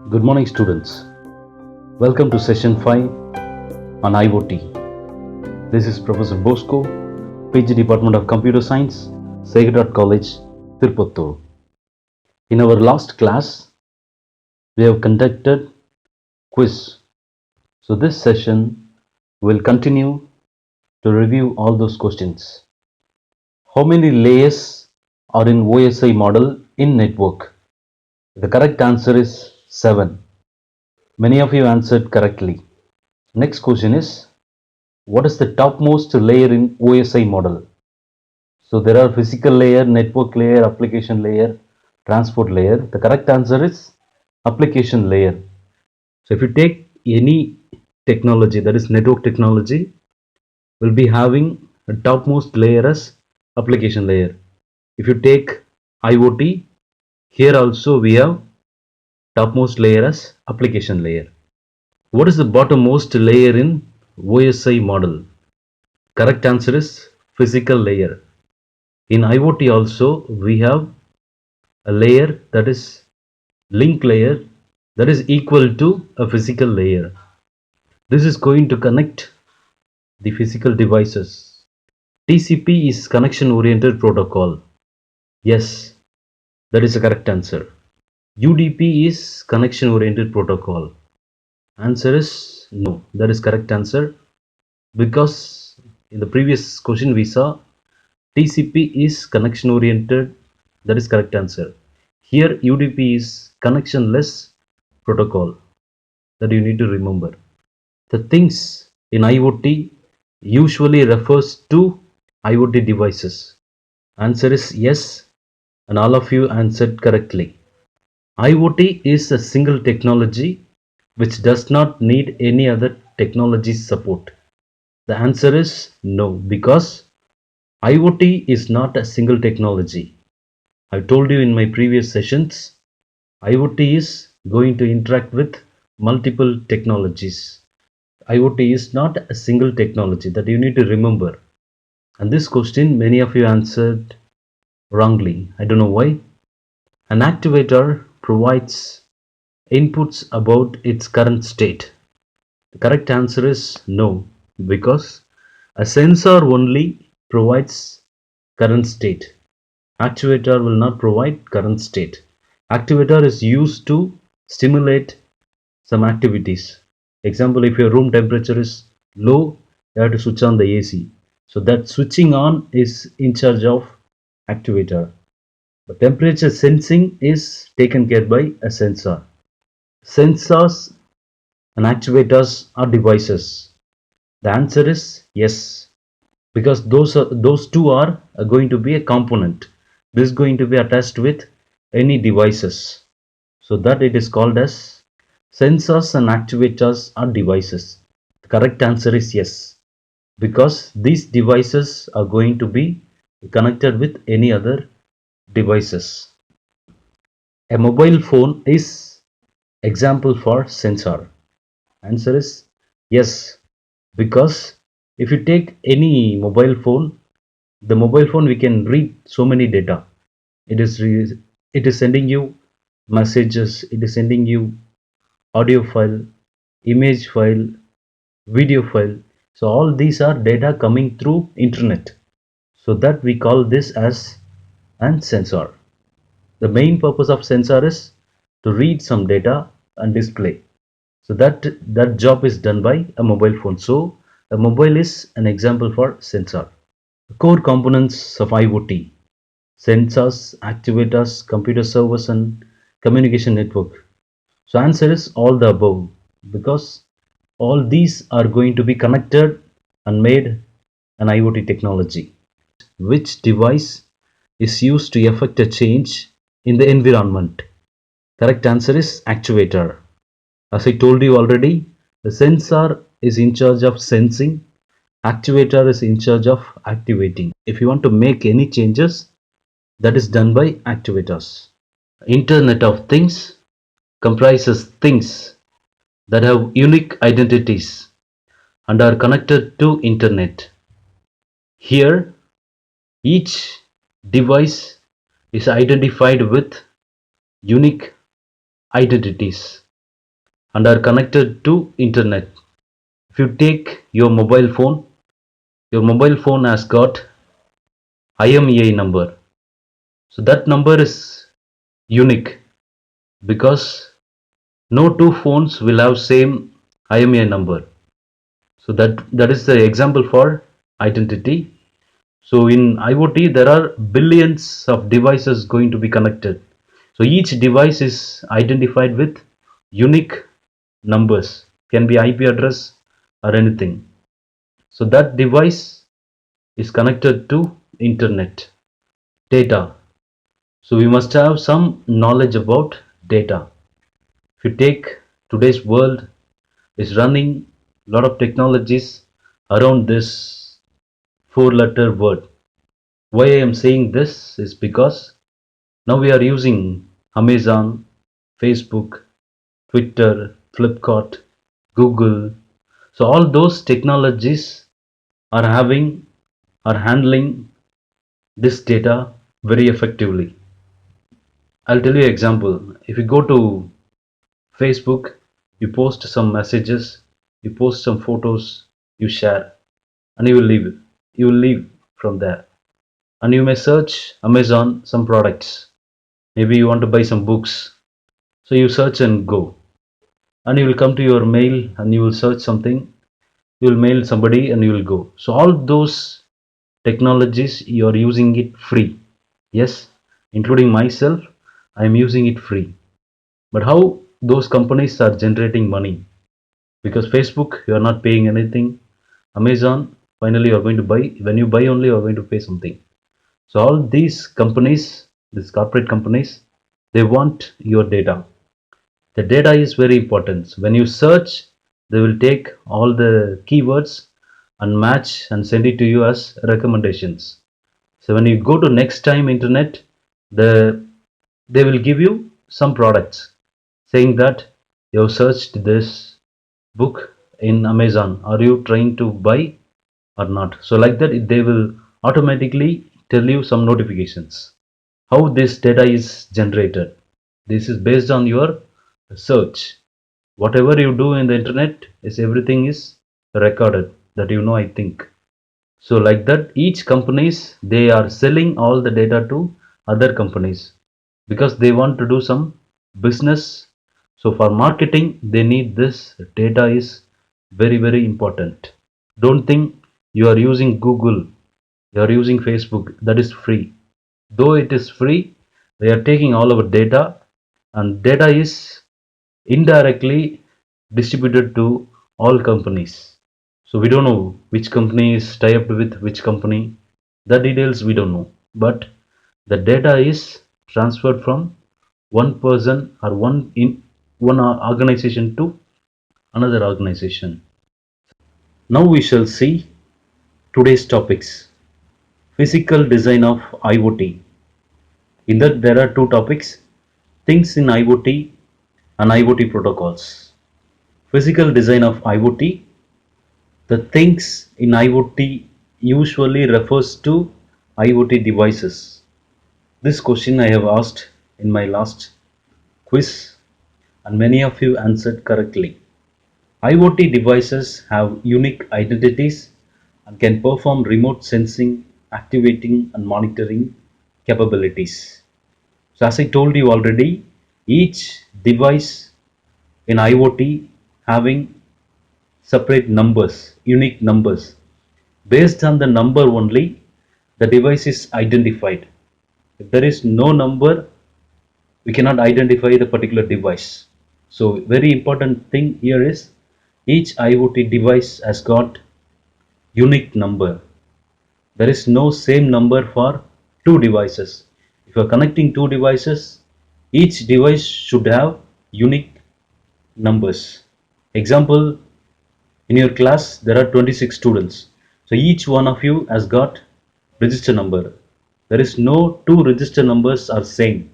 Good morning, students. Welcome to session 5 on IoT. This is Professor Bosco, PG Department of Computer Science, Sacred College, Tirupattur. In our last class, we have conducted quiz. So this session will continue to review all those questions. How many layers are in OSI model in network? The correct answer is 7. Many of you answered correctly. Next question is, what is the topmost layer in OSI model? So there are physical layer, network layer, application layer, transport layer. The correct answer is application layer. So if you take any technology, that is network technology, will be having a topmost layer as application layer. If you take IoT, here also we have topmost layer as application layer. What is the bottommost layer in OSI model? Correct answer is physical layer. In IoT also we have a layer, that is link layer, that is equal to a physical layer. This is going to connect the physical devices. TCP is connection oriented protocol. Yes, that is the correct answer. UDP is connection oriented protocol. Answer is no, that is correct answer, because in the previous question we saw TCP is connection oriented, that is correct answer. Here UDP is connectionless protocol, that you need to remember. The things in IoT usually refers to IoT devices. Answer is yes, and all of you answered correctly. IoT is a single technology which does not need any other technology support. The answer is no, because IoT is not a single technology. I told you in my previous sessions, IoT is going to interact with multiple technologies. IoT is not a single technology, that you need to remember. And this question many of you answered wrongly. I don't know why. An activator provides inputs about its current state. The correct answer is no, because a sensor only provides current state. Actuator will not provide current state. Activator is used to stimulate some activities. Example, if your room temperature is low, you have to switch on the AC. So that switching on is in charge of activator. The temperature sensing is taken care by a sensor. Sensors and actuators are devices. The answer is yes, because those two are going to be a component. This is going to be attached with any devices, so that it is called as sensors and actuators are devices. The correct answer is yes, because these devices are going to be connected with any other devices. A mobile phone is example for sensor. Answer is yes, because if you take any mobile phone, the mobile phone we can read so many data. It is sending you messages, it is sending you audio file, image file, video file. So all these are data coming through internet. So that we call this as an sensor. The main purpose of sensor is to read some data and display. So that job is done by a mobile phone. So a mobile is an example for sensor. Core components of IoT: sensors, actuators, computer servers, and communication network. So answer is all the above, because all these are going to be connected and made an IoT technology. Which device is used to effect a change in the environment? Correct answer is actuator. As I told you already, the sensor is in charge of sensing, actuator is in charge of activating. If you want to make any changes, that is done by actuators. Internet of Things comprises things that have unique identities and are connected to internet. Here, each device is identified with unique identities. and are connected to internet. If you take your mobile phone has got IMEI number. So that number is unique because no two phones will have same IMEI number. So that is the example for identity. So in IoT, there are billions of devices going to be connected. So each device is identified with unique numbers, can be IP address or anything. So that device is connected to internet, data. So we must have some knowledge about data. If you take today's world is running a lot of technologies around this four-letter word. Why I am saying this is because now we are using Amazon, Facebook, Twitter, Flipkart, Google. So all those technologies are handling this data very effectively. I'll tell you an example. If you go to Facebook, you post some messages, you post some photos, you share, and you will leave. You will leave from there. And you may search Amazon some products. Maybe you want to buy some books. So you search and go. And you will come to your mail and you will search something. You will mail somebody and you will go. So all those technologies you are using it free. Yes, including myself, I am using it free. But how those companies are generating money? Because Facebook, you are not paying anything. Amazon, finally you are going to buy. When you buy only, you are going to pay something. So all these companies, these corporate companies, they want your data. The data is very important. So when you search, they will take all the keywords and match and send it to you as recommendations. So when you go to next time internet, the they will give you some products saying that you have searched this book in Amazon. Are you trying to buy or not? So like that, they will automatically tell you some notifications. How this data is generated? This is based on your search. Whatever you do in the internet is everything is recorded. That you know, I think. So like that, each companies they are selling all the data to other companies because they want to do some business. So for marketing, they need this data is very important. Don't think you are using Google, you are using Facebook, that is free. Though it is free, they are taking all our data, and data is indirectly distributed to all companies. So we don't know which company is tied up with which company. The details we don't know. But the data is transferred from one person or one organization to another organization. Now we shall see today's topics. Physical design of IoT. In that there are two topics, things in IoT and IoT protocols. Physical design of IoT. The things in IoT usually refers to IoT devices. This question I have asked in my last quiz and many of you answered correctly. IoT devices have unique identities and can perform remote sensing, activating and monitoring capabilities. So as I told you already, each device in IoT having separate numbers, unique numbers. Based on the number only, the device is identified. If there is no number, we cannot identify the particular device. So very important thing here is each IoT device has got unique number. There is no same number for two devices. If you are connecting two devices, each device should have unique numbers. Example, in your class there are 26 students. So each one of you has got register number. There is no two register numbers are same.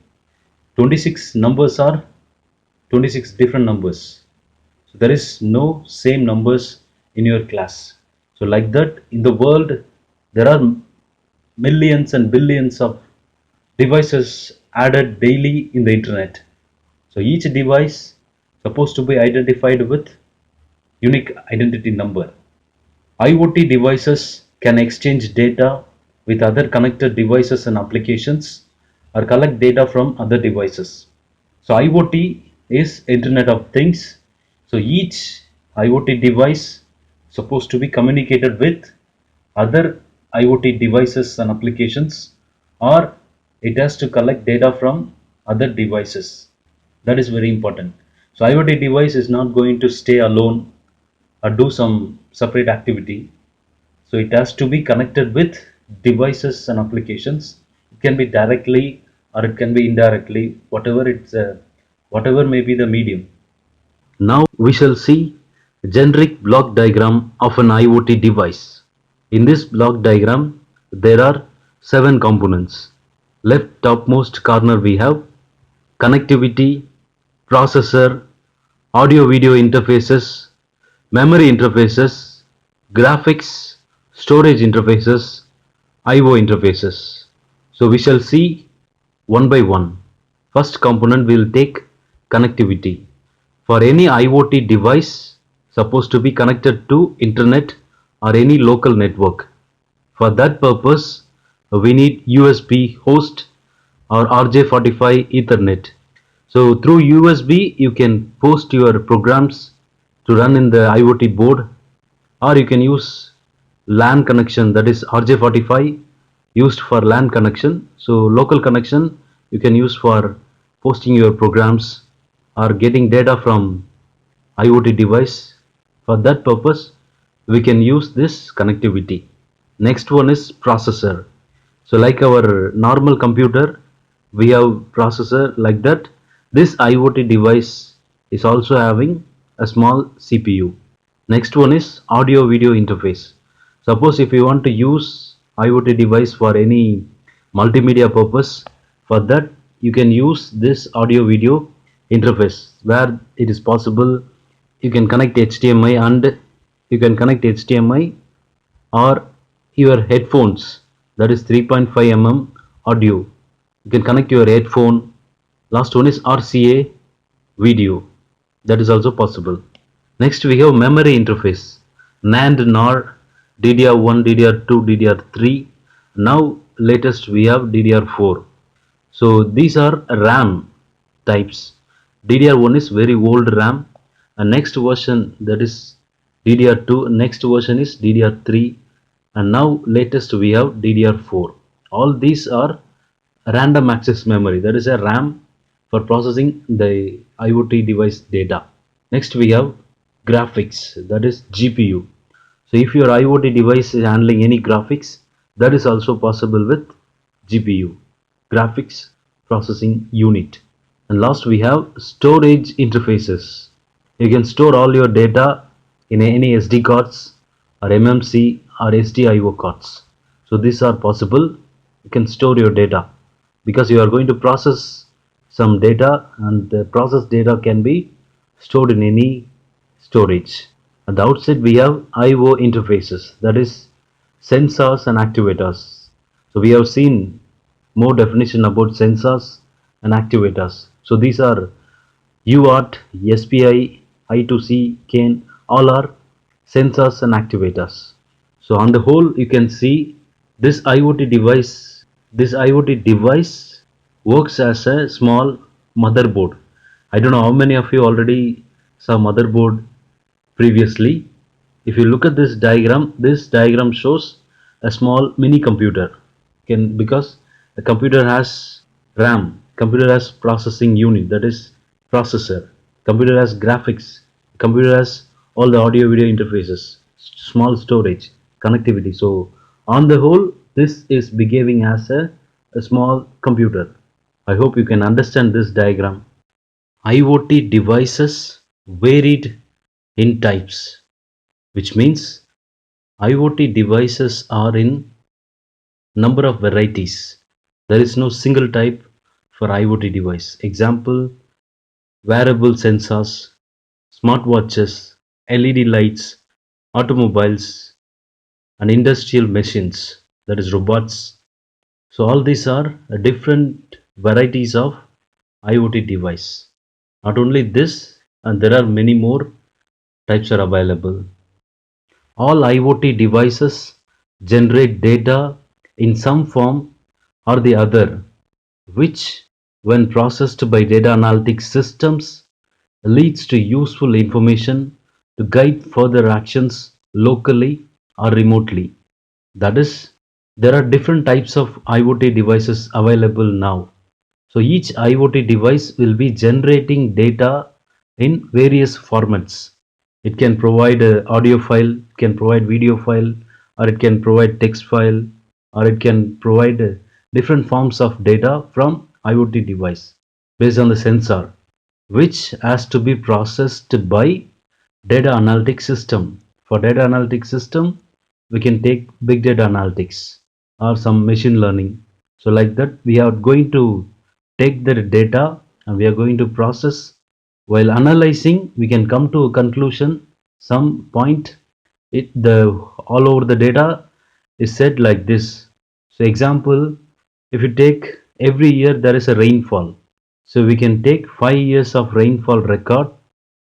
26 numbers are 26 different numbers. So there is no same numbers in your class. So like that in the world there are millions and billions of devices added daily in the internet. So each device, supposed to be identified with unique identity number. IoT devices can exchange data with other connected devices and applications or collect data from other devices. So IoT is Internet of Things. So each IoT device supposed to be communicated with other IoT devices and applications, or it has to collect data from other devices. That is very important. So IoT device is not going to stay alone or do some separate activity. So it has to be connected with devices and applications. It can be directly or it can be indirectly, whatever may be the medium. Now we shall see generic block diagram of an IoT device. In this block diagram, there are 7 components. Left topmost corner we have connectivity, processor, audio video interfaces, memory interfaces, graphics, storage interfaces, IO interfaces. So we shall see one by one. First component we will take connectivity. For any IoT device supposed to be connected to internet or any local network. For that purpose, we need USB host or RJ45 Ethernet. So through USB, you can post your programs to run in the IoT board, or you can use LAN connection, that is RJ45 used for LAN connection. So local connection you can use for posting your programs or getting data from IoT device. For that purpose, we can use this connectivity. Next one is processor. So like our normal computer, we have processor like that. This IoT device is also having a small CPU. Next one is audio video interface. Suppose if you want to use IoT device for any multimedia purpose, for that you can use this audio video interface where it is possible you can connect HDMI and you can connect HDMI or your headphones, that is 3.5 mm audio. You can connect your headphone. Last one is RCA video, that is also possible. Next we have memory interface, NAND, NOR, DDR1, DDR2, DDR3. Now latest we have DDR4. So these are RAM types. DDR1 is very old RAM, and next version, that is DDR2, next version is DDR3, and now latest we have DDR4. All these are random access memory, that is a RAM for processing the IoT device data. Next we have graphics, that is GPU. So if your IoT device is handling any graphics, that is also possible with GPU, graphics processing unit. And last we have storage interfaces. You can store all your data in any SD cards or MMC or SDIO cards. So these are possible. You can store your data because you are going to process some data, and the processed data can be stored in any storage. At the outset we have IO interfaces, that is sensors and actuators. So we have seen more definition about sensors and actuators. So these are UART, SPI, I2C, CAN, all are sensors and actuators. So on the whole you can see this IoT device works as a small motherboard. I don't know how many of you already saw motherboard previously. If you look at this diagram shows a small mini computer. Because the computer has RAM, computer has processing unit, that is processor, computer has graphics, computer has all the audio video interfaces, small storage, connectivity. So on the whole, this is behaving as a small computer. I hope you can understand this diagram. IoT devices varied in types, which means IoT devices are in number of varieties. There is no single type for IoT device. Example, wearable sensors, smartwatches, LED lights, automobiles, and industrial machines, that is robots. So all these are different varieties of IoT device. Not only this, and there are many more types are available. All IoT devices generate data in some form or the other, which, when processed by data analytics systems, leads to useful information to guide further actions locally or remotely. That is, there are different types of IoT devices available now. So each IoT device will be generating data in various formats. It can provide a audio file, it can provide video file, or it can provide text file, or it can provide different forms of data from IoT device based on the sensor, which has to be processed by data analytics system. For data analytics system, we can take big data analytics or some machine learning. So like that, we are going to take the data and we are going to process. While analyzing, we can come to a conclusion. Some point, it the all over the data is said like this. So example, if you take every year there is a rainfall. So we can take 5 years of rainfall record.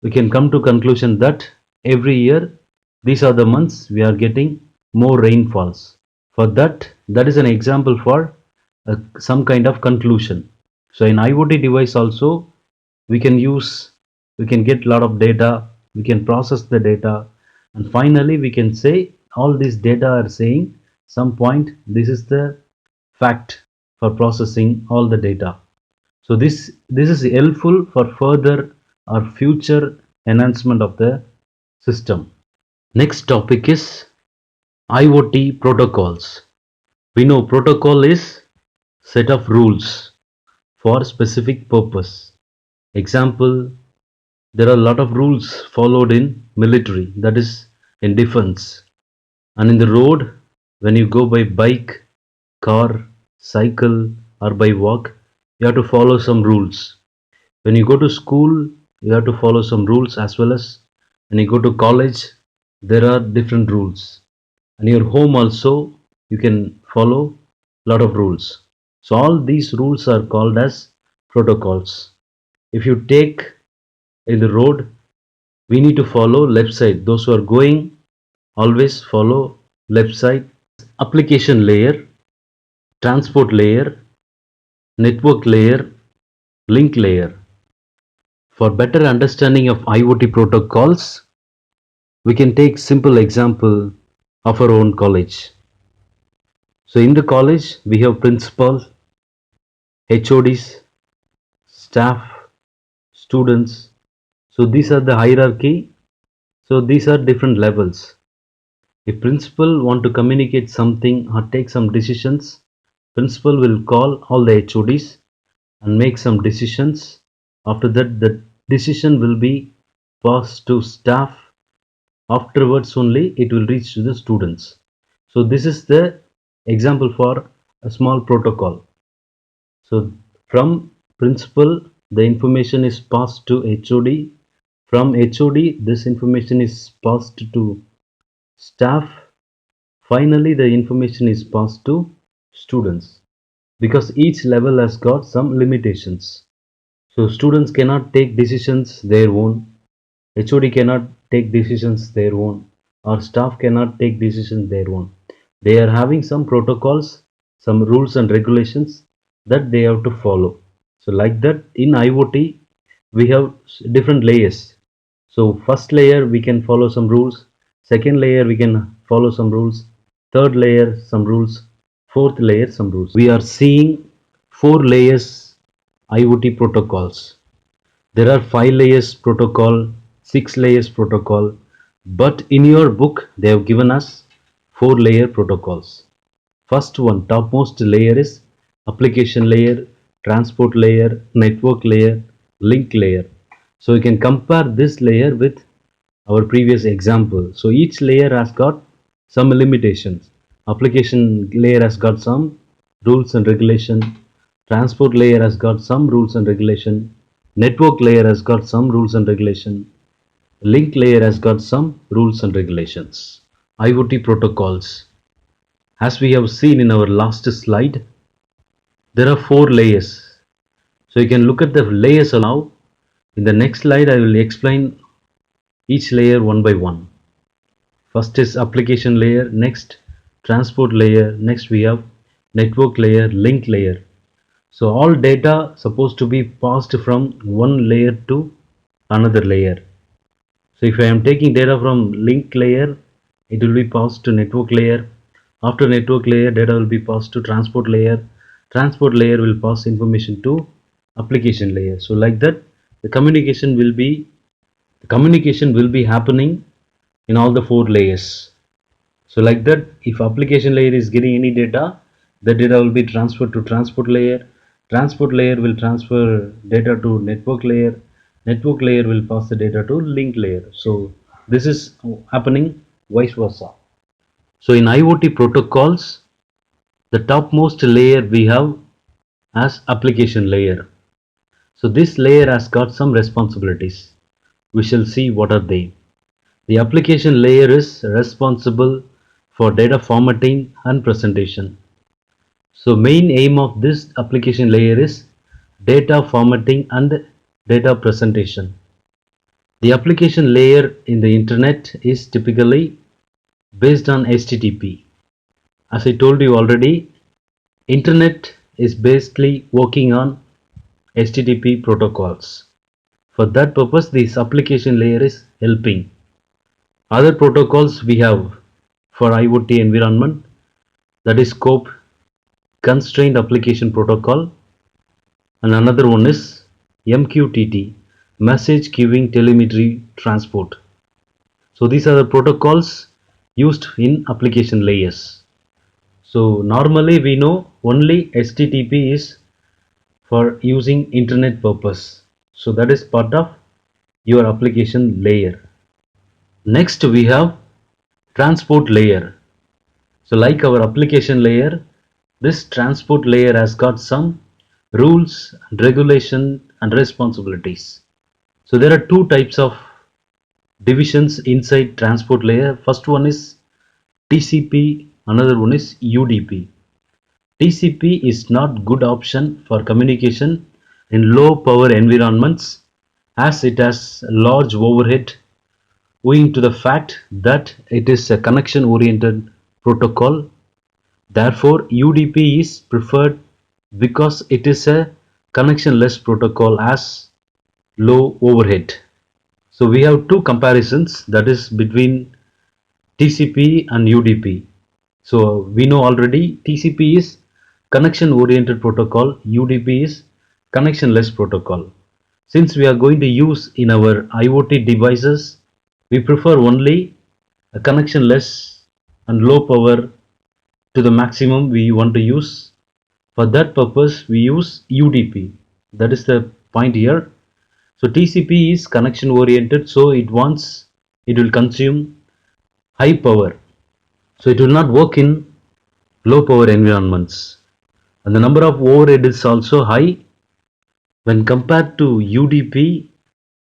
We can come to conclusion that every year these are the months we are getting more rainfalls. For that, that is an example for some kind of conclusion. So in IoT device also we can use, we can get a lot of data, we can process the data, and finally we can say all these data are saying some point this is the fact for processing all the data. So this is helpful for further or future enhancement of the system. Next topic is IoT protocols. We know protocol is set of rules for specific purpose. Example, there are a lot of rules followed in military, that is in defense. And in the road, when you go by bike, car, cycle, or by walk, you have to follow some rules. When you go to school, you have to follow some rules, as well as when you go to college, there are different rules. And your home also, you can follow a lot of rules. So all these rules are called as protocols. If you take in the road, we need to follow left side. Those who are going always follow left side. Application layer, transport layer, network layer, link layer. For better understanding of IoT protocols, we can take simple example of our own college. So in the college, we have principal, HODs, staff, students. So these are the hierarchy. So these are different levels. If principal want to communicate something or take some decisions, principal will call all the HODs and make some decisions. After that, the decision will be passed to staff. Afterwards only it will reach to the students. So this is the example for a small protocol. So from principal, the information is passed to HOD. From HOD, this information is passed to staff. Finally, the information is passed to students, because each level has got some limitations. So students cannot take decisions their own, HOD cannot take decisions their own, or staff cannot take decisions their own. They are having some protocols, some rules and regulations that they have to follow. So like that, in IoT, we have different layers. So first layer we can follow some rules, second layer we can follow some rules, third layer some rules, fourth layer some rules. We are seeing 4 layers IoT protocols. There are 5 layers protocol, 6 layers protocol, but in your book they have given us 4 layer protocols. First one, topmost layer is application layer, transport layer, network layer, link layer. So you can compare this layer with our previous example. So each layer has got some limitations. Application layer has got some rules and regulation. Transport layer has got some rules and regulation. Network layer has got some rules and regulation. Link layer has got some rules and regulations. IoT protocols. As we have seen in our last slide, there are 4 layers. So you can look at the layers now. In the next slide, I will explain each layer one by one. First is application layer, next transport layer, next we have network layer, link layer. So all data supposed to be passed from one layer to another layer. So if I am taking data from link layer, it will be passed to network layer. After network layer, data will be passed to transport layer. Transport layer will pass information to application layer. So like that, the communication will be happening in all the four layers. So like that, if application layer is getting any data, the data will be transferred to transport layer. Transport layer will transfer data to network layer. Network layer will pass the data to link layer. So this is happening vice versa. So in IoT protocols, the topmost layer we have as application layer. So this layer has got some responsibilities. We shall see what are they. The application layer is responsible for data formatting and presentation. So main aim of this application layer is data formatting and data presentation. The application layer in the internet is typically based on HTTP. As I told you already, internet is basically working on HTTP protocols. For that purpose, this application layer is helping. Other protocols we have for IoT environment, that is scope constrained application protocol, and another one is MQTT, message queuing telemetry transport. So these are the protocols used in application layers. So normally we know only HTTP is for using internet purpose. So that is part of your application layer. Next we have transport layer. So like our application layer, this transport layer has got some rules, regulation and responsibilities. So there are two types of divisions inside transport layer. First one is TCP, another one is UDP. TCP is not good option for communication in low power environments as it has large overhead owing to the fact that it is a connection oriented protocol. Therefore, UDP is preferred because it is a connectionless protocol as low overhead. So we have two comparisons, that is between TCP and UDP. So we know already TCP is connection oriented protocol, UDP is connectionless protocol. Since we are going to use in our IoT devices, we prefer only a connectionless and low power to the maximum we want to use. For that purpose, we use UDP. That is the point here. So TCP is connection oriented, so it will consume high power. So it will not work in low power environments. And the number of overhead is also high. When compared to UDP,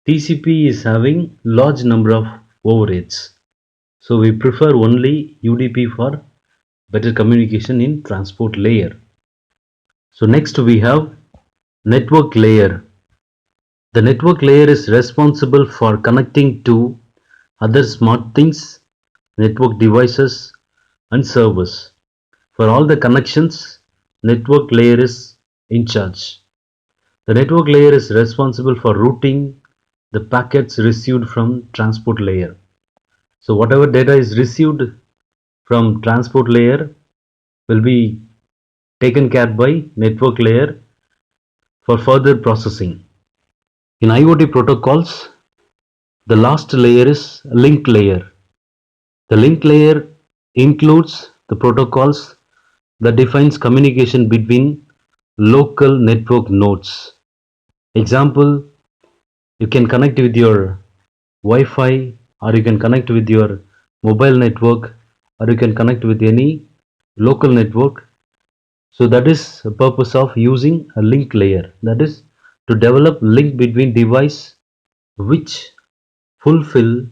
TCP is having large number of overheads. So we prefer only UDP for better communication in transport layer. So next we have network layer. The network layer is responsible for connecting to other smart things, network devices and servers. For all the connections, network layer is in charge. The network layer is responsible for routing the packets received from transport layer. So whatever data is received from transport layer will be taken care by network layer for further processing. In IoT protocols, the last layer is link layer. The link layer includes the protocols that defines communication between local network nodes. Example, you can connect with your Wi-Fi, or you can connect with your mobile network, or you can connect with any local network. So that is the purpose of using a link layer. That is to develop link between device which fulfill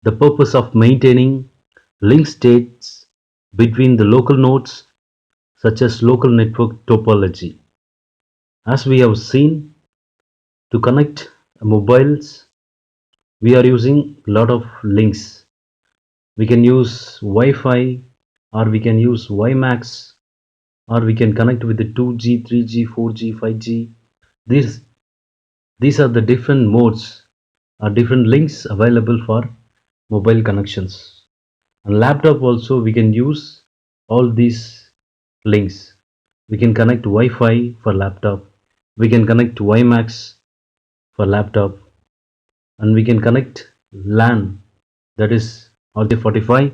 the purpose of maintaining link states between the local nodes, such as local network topology. As we have seen, to connect mobiles, we are using a lot of links. We can use Wi-Fi, or we can use WiMAX, or we can connect with the 2G, 3G, 4G, 5G. These these are the different modes or different links available for mobile connections. And laptop also we can use all these links. We can connect Wi-Fi for laptop. We can connect WiMAX for laptop, and we can connect LAN, that is RJ45,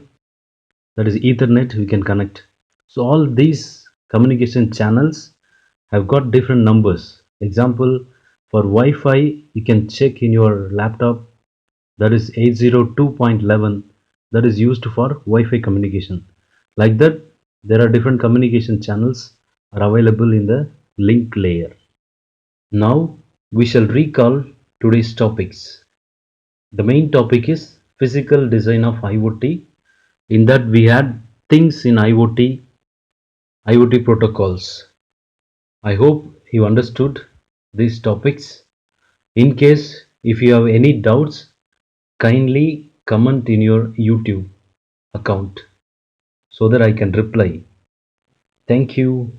that is Ethernet. We can connect. So all these communication channels have got different numbers. Example, for Wi-Fi you can check in your laptop, that is 802.11, that is used for Wi-Fi communication. Like that, there are different communication channels are available in the link layer. Now we shall recall today's topics. The main topic is physical design of IoT. In that we had things in IoT, IoT protocols. I hope you understood these topics. In case if you have any doubts, kindly comment in your YouTube account so that I can reply. Thank you.